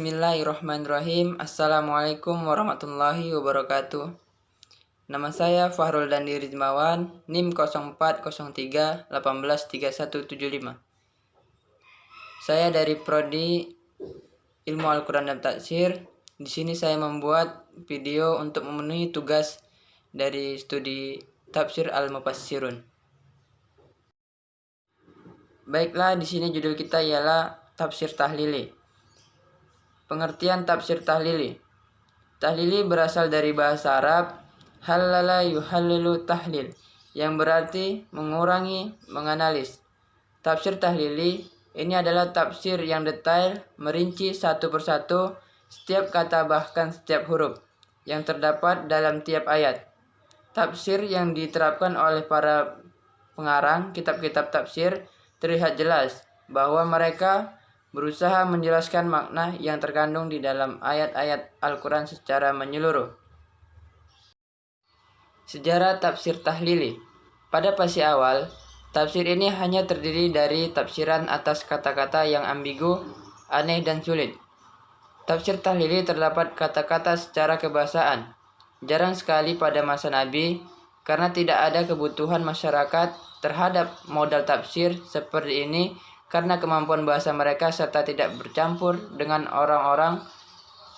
Bismillahirrahmanirrahim. Assalamualaikum warahmatullahi wabarakatuh. Nama saya Fahrul Dandi Rizmawan, NIM 0403183175. Saya dari Prodi Ilmu Al-Quran dan Tafsir. Di sini saya membuat video untuk memenuhi tugas dari studi Tafsir Al-Mufassirun. Baiklah, di sini judul kita ialah Tafsir Tahlili. Pengertian tafsir tahlili. Tahlili berasal dari bahasa Arab halala yuhallilu tahlil, yang berarti mengurangi, menganalis. Tafsir tahlili ini adalah tafsir yang detail, merinci satu persatu setiap kata bahkan setiap huruf yang terdapat dalam tiap ayat. Tafsir yang diterapkan oleh para pengarang kitab-kitab tafsir terlihat jelas bahwa mereka berusaha menjelaskan makna yang terkandung di dalam ayat-ayat Al-Quran secara menyeluruh. Sejarah tafsir tahlili. Pada fase awal, tafsir ini hanya terdiri dari tafsiran atas kata-kata yang ambigu, aneh, dan sulit. Tafsir tahlili terdapat kata-kata secara kebahasaan. Jarang sekali pada masa Nabi, karena tidak ada kebutuhan masyarakat terhadap modal tafsir seperti ini, karena kemampuan bahasa mereka serta tidak bercampur dengan orang-orang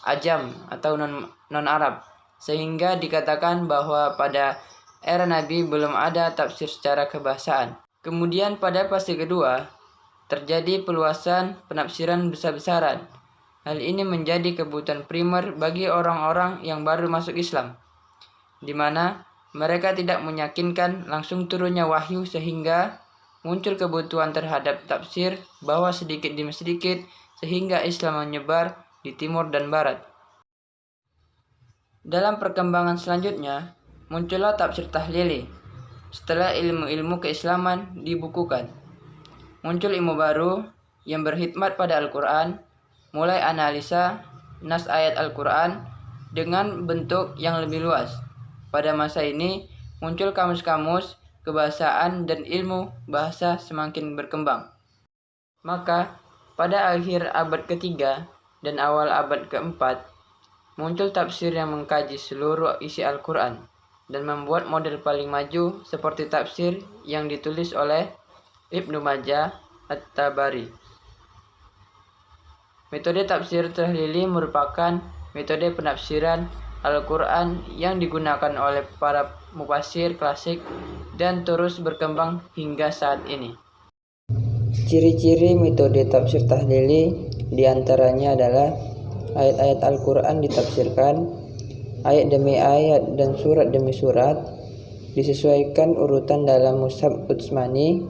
ajam atau non-Arab, sehingga dikatakan bahwa pada era Nabi belum ada tafsir secara kebahasaan. Kemudian pada fase kedua, terjadi peluasan penafsiran besar-besaran. Hal ini menjadi kebutuhan primer bagi orang-orang yang baru masuk Islam, di mana mereka tidak meyakinkan langsung turunnya wahyu, sehingga muncul kebutuhan terhadap tafsir bahwa sedikit demi sedikit sehingga Islam menyebar di timur dan barat. Dalam perkembangan selanjutnya, muncullah tafsir tahlili. Setelah ilmu-ilmu keislaman dibukukan, muncul ilmu baru yang berkhidmat pada Al-Quran, mulai analisa nas ayat Al-Quran dengan bentuk yang lebih luas. Pada masa ini, muncul kamus-kamus kebahasaan dan ilmu bahasa semakin berkembang. Maka, pada akhir abad ketiga dan awal abad keempat, muncul tafsir yang mengkaji seluruh isi Al-Quran dan membuat model paling maju seperti tafsir yang ditulis oleh Ibnu Majah At-Tabari. Metode tafsir tahlili merupakan metode penafsiran Al-Quran yang digunakan oleh para mufassir klasik dan terus berkembang hingga saat ini. Ciri-ciri metode tafsir tahlili diantaranya adalah ayat-ayat Al-Quran ditafsirkan, ayat demi ayat dan surat demi surat, disesuaikan urutan dalam mushaf Utsmani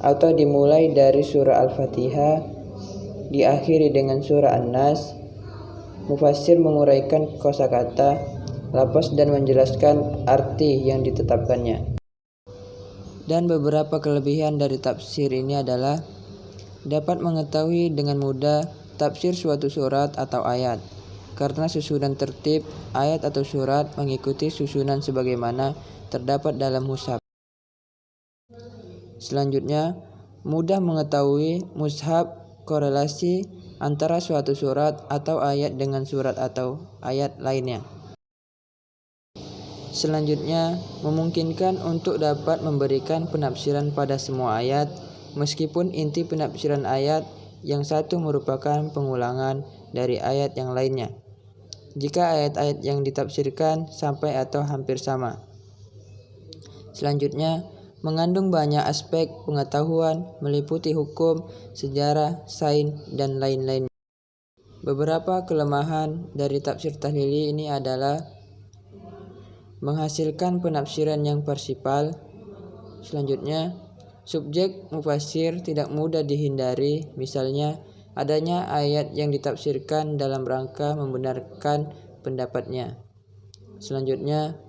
atau dimulai dari surah Al-Fatihah, diakhiri dengan surah An-Nas. Mufassir menguraikan kosakata, lafaz dan menjelaskan arti yang ditetapkannya. Dan beberapa kelebihan dari tafsir ini adalah dapat mengetahui dengan mudah tafsir suatu surat atau ayat, karena susunan tertib ayat atau surat mengikuti susunan sebagaimana terdapat dalam mushaf. Selanjutnya, mudah mengetahui mushaf korelasi antara suatu surat atau ayat dengan surat atau ayat lainnya. Selanjutnya, memungkinkan untuk dapat memberikan penafsiran pada semua ayat, meskipun inti penafsiran ayat yang satu merupakan pengulangan dari ayat yang lainnya, jika ayat-ayat yang ditafsirkan sampai atau hampir sama. Selanjutnya, mengandung banyak aspek pengetahuan meliputi hukum, sejarah, sains, dan lain-lain. Beberapa kelemahan dari tafsir tahlili ini adalah menghasilkan penafsiran yang parsifal. Selanjutnya, subjek mufassir tidak mudah dihindari, misalnya adanya ayat yang ditafsirkan dalam rangka membenarkan pendapatnya. Selanjutnya,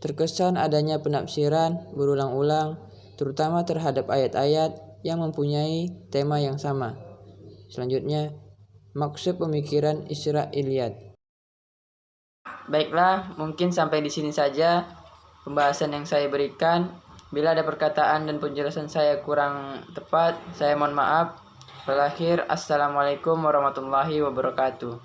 terkesan adanya penafsiran berulang-ulang, terutama terhadap ayat-ayat yang mempunyai tema yang sama. Selanjutnya, maksud pemikiran Israiliyat. Baiklah, mungkin sampai di sini saja pembahasan yang saya berikan. Bila ada perkataan dan penjelasan saya kurang tepat, saya mohon maaf. Berakhir, Assalamualaikum warahmatullahi wabarakatuh.